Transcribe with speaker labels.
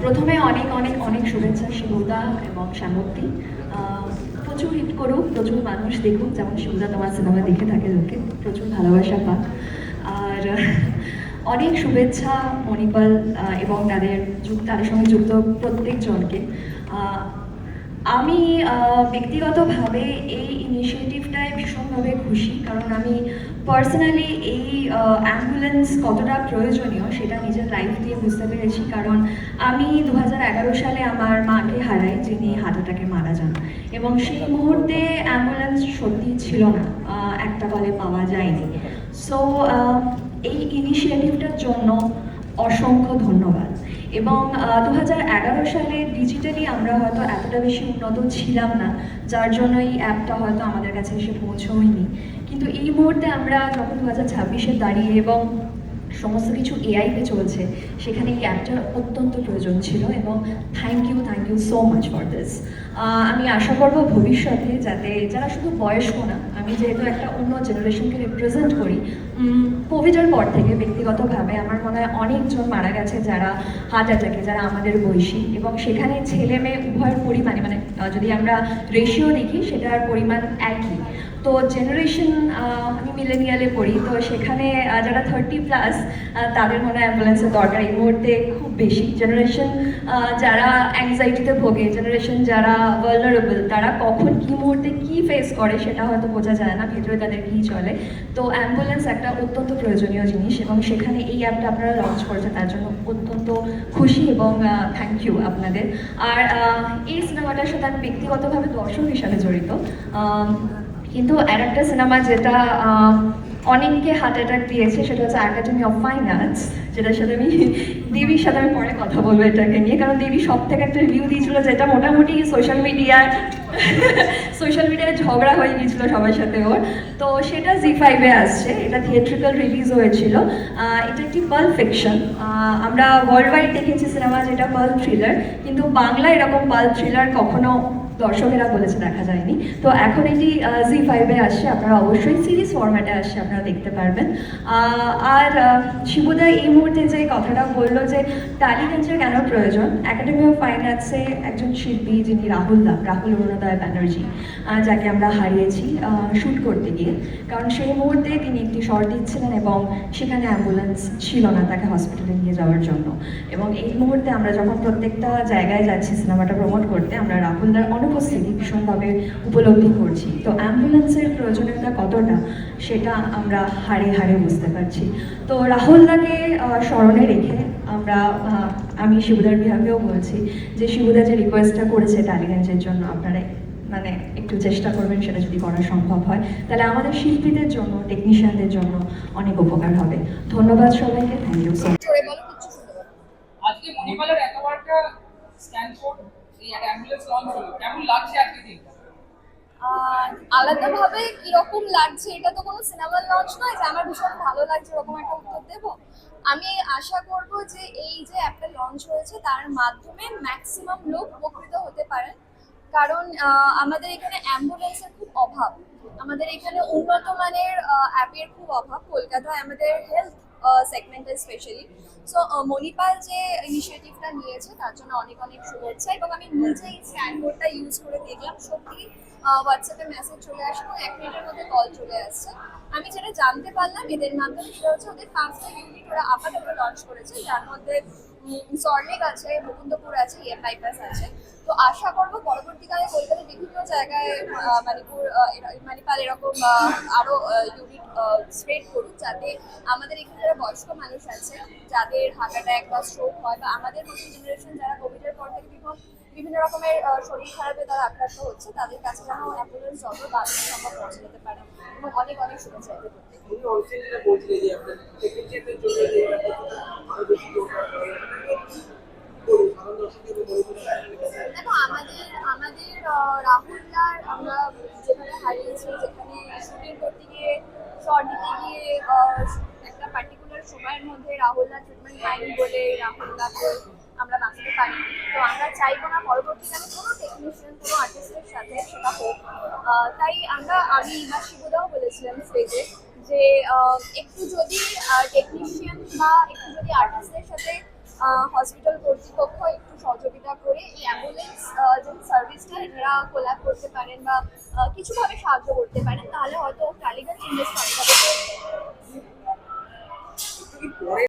Speaker 1: প্রথমে অনেক অনেক অনেক শুভেচ্ছা শিবুদা এবং শ্যামন্তী। প্রচুর হিট করুক, প্রচুর মানুষ দেখুক, যেমন শিবুদা তোমার সিনেমা দেখে থাকে লোকে, প্রচুর ভালোবাসা পাক। আর অনেক শুভেচ্ছা মণিপাল এবং তাদের সঙ্গে যুক্ত প্রত্যেকজনকে। আমি ব্যক্তিগতভাবে এই ইনিশিয়েটিভটায় ভীষণভাবে খুশি, কারণ আমি পার্সোনালি এই অ্যাম্বুলেন্স কতটা প্রয়োজনীয় সেটা নিজের লাইফ দিয়ে বুঝতে পেরেছি। কারণ আমি 2011 সালে আমার মাকে হারাই, যিনি হার্ট অ্যাটাকে মারা যান, এবং সেই মুহূর্তে অ্যাম্বুলেন্স সত্যি ছিল না, একটা কলে পাওয়া যায়নি। সো এই ইনিশিয়েটিভটার জন্য অসংখ্য ধন্যবাদ। এবং 2011 সালে ডিজিটালি আমরা হয়তো এতটা বেশি উন্নত ছিলাম না, যার জন্য এই অ্যাপটা হয়তো আমাদের কাছে এসে পৌঁছয়নি। কিন্তু এই মুহূর্তে আমরা যখন 2026-এ দাঁড়িয়ে এবং সমস্ত কিছু এআইতে চলছে, সেখানে এই অ্যাপটার অত্যন্ত প্রয়োজন ছিল। এবং thank you so much for this. আমি আশা করবো ভবিষ্যতে যাতে যারা শুধু বয়স্ক না, আমি যেহেতু একটা অন্য জেনারেশনকে রিপ্রেজেন্ট করি, কোভিডের পর থেকে ব্যক্তিগতভাবে আমার মনে হয় অনেকজন মারা গেছে যারা হার্ট অ্যাটাকে, যারা আমাদের বয়সী, এবং সেখানে ছেলে মেয়ে উভয়ের পরিমাণে, মানে যদি আমরা রেশিও দেখি সেটার পরিমাণ একই। তো জেনারেশন, আমি মিলেনিয়ালে পড়ি, তো সেখানে যারা 30+ তাদের মনে হয় অ্যাম্বুলেন্সের দরকার এই মুহূর্তে খুব বেশি। জেনারেশন যারা অ্যাংজাইটিতে ভোগে, জেনারেশন যারা ভালনারেবল, তারা কখন কী মুহূর্তে কী ফেস করে সেটা হয়তো বোঝা যায় না, ভেতরে তাদের কী চলে। তো অ্যাম্বুলেন্স একটা অত্যন্ত প্রয়োজনীয় জিনিস, এবং সেখানে এই অ্যাপটা আপনারা লঞ্চ করেছেন, তার জন্য অত্যন্ত খুশি এবং থ্যাংক ইউ আপনাদের। আর এই সিনেমাটার সাথে আমি ব্যক্তিগতভাবে দর্শক হিসাবে জড়িত, কিন্তু আর একটা সিনেমা যেটা অনেককে হার্ট অ্যাটাক দিয়েছে সেটা হচ্ছে একাডেমি অফ ফাইন আর্টস, যেটার সাথে আমি দেবীর সাথে আমি পরে কথা বলবো এটাকে নিয়ে, কারণ দেবী সব থেকে একটা রিভিউ দিয়েছিল যেটা মোটামুটি সোশ্যাল মিডিয়ায় ঝগড়া হয়ে গিয়েছিল সবার সাথে ওর। তো সেটা জি5-এ আসছে, এটা থিয়েট্রিক্যাল রিলিজ হয়েছিল। এটা একটি পাল্প ফিকশন। আমরা ওয়ার্ল্ড ওয়াইড দেখেছি সিনেমা যেটা পাল্প থ্রিলার, কিন্তু বাংলা এরকম পাল্প থ্রিলার কখনো দর্শকেরা বলেছে দেখা যায়নি। তো এখন এটি জি5-এ আসছে, আপনারা অবশ্যই সিরিজ ফরম্যাটে আসছে, আপনারা দেখতে পারবেন। আর শিবুদা এই মুহূর্তে যে কথাটা বললো যে টালিগঞ্জের কেন প্রয়োজন, একাডেমি অফ ফাইন আর্টসে একজন শিল্পী যিনি রাহুল অরুণোদয় ব্যানার্জি, যাকে আমরা হারিয়েছি শ্যুট করতে গিয়ে, কারণ সেই মুহূর্তে তিনি একটি শর্ট দিচ্ছিলেন এবং সেখানে অ্যাম্বুলেন্স ছিল না তাকে হসপিটালে নিয়ে যাওয়ার জন্য। এবং এই মুহূর্তে আমরা যখন প্রত্যেকটা জায়গায় যাচ্ছি সিনেমাটা প্রমোট করতে, আমরা রাহুলদার অনুপস্থিতি ভীষণভাবে উপলব্ধি করছি। তো অ্যাম্বুলেন্সের প্রয়োজনীয়তা কতটা সেটা আমরা হাড়ে হাড়ে বুঝতে পারছি। তো রাহুলদাকে স্মরণে রেখে আমি শিবুদার বিহাফেও বলছি যে শিবুদা যে রিকোয়েস্টটা করেছে টালিগঞ্জের জন্য, আপনারা মানে একটু চেষ্টা করবেন সেটা যদি করা সম্ভব হয়, তাহলে আমাদের শিল্পীদের জন্য, টেকনিশিয়ানদের জন্য অনেক উপকার হবে। ধন্যবাদ সবাইকে, থ্যাংক ইউ সো মাচ।
Speaker 2: আজকে মণিপালের এতবারটা স্ট্যানফোর্ড এই অ্যাম্বুলেন্স লঞ্চ হলো, কেমন লাগছে আজকে দিন?
Speaker 3: আলাদাভাবে কিরকম লাগছে এটা তো কোনো সিনেমার লঞ্চ নয় যে আমার ভীষণ ভালো লাগছে এরকম একটা উত্তর দেবো। আমি আশা করব যে এই যে একটা লঞ্চ হয়েছে তার মাধ্যমে ম্যাক্সিমাম লোক উপকৃত হতে পারেন, কারণ আমাদের এখানে অ্যাম্বুলেন্সের খুব অভাব, আমাদের এখানে উন্নত মানের অ্যাপের খুব অভাব কলকাতায় আমাদের হেলথ সেগমেন্টে স্পেশালি। সো মণিপাল যে ইনিশিয়েটিভটা নিয়েছে তার জন্য অনেক অনেক শুভেচ্ছা। এবং আমি নিজেই স্ক্যান কোডটা ইউজ করে দেখলাম, সত্যি হোয়াটসঅ্যাপে মেসেজ চলে আসে এবং 1 মিনিটের মধ্যে কল চলে আসছে। আমি যেটা জানতে পারলাম এদের মাধ্যমে সেটা হচ্ছে ওদের 5টা ইউনিট ওরা আপাতত লঞ্চ করেছে, যার মধ্যে সল্টলেক আছে, মুকুন্দপুর আছে, ইএম বাইপাস আছে। তো আশা করবো পরবর্তীকালে কলকাতার বিভিন্ন জায়গায় মানিপাল এরকম আরো ইউনিট স্প্রেড করুক, যাতে আমাদের এখানে যারা বয়স্ক মানুষ আছে, যাদের হার্ট অ্যাটাক বা স্ট্রোক হয়, বা আমাদের মতো জেনারেশন যারা কোভিডের পর থেকে বিভিন্ন রকমের শরীর খারাপে তারা আক্রান্ত হচ্ছে, তাদের কাছে যেন অ্যাম্বুলেন্স যত তাড়াতাড়ি সম্ভব পৌঁছে যেতে পারে। এবং অনেক অনেক শুভেচ্ছা এদের দেখো, আমাদের আমাদের রাহুলদার আমরা যেখানে হারিয়েছি, যেখানে শুটিং করতে গিয়ে শর্ট দিতে গিয়ে একটা পার্টিকুলার সময়ের মধ্যে রাহুলদার ট্রিটমেন্ট পাইনি বলে রাহুলদাকে আমরা বাঁচাতে পারি। তো আমরা চাইবো না পরবর্তীকালে কোনো টেকনিশিয়ান, কোনো আর্টিস্টের সাথে সেটা হোক। তাই আমি বা শিবুদাও বলেছিলাম স্টেজে যে একটু যদি টেকনিশিয়ান বা একটু যদি আর্টিস্টের সাথে হসপিটাল কর্তৃপক্ষ একটু অ্যাম্বুলেন্স যে সার্ভিসটা এনারা কোলাব করতে পারেন বা কিছুভাবে সাহায্য করতে পারেন, তাহলে হয়তো টালিগঞ্জ ইনভেস্ট ফান্ড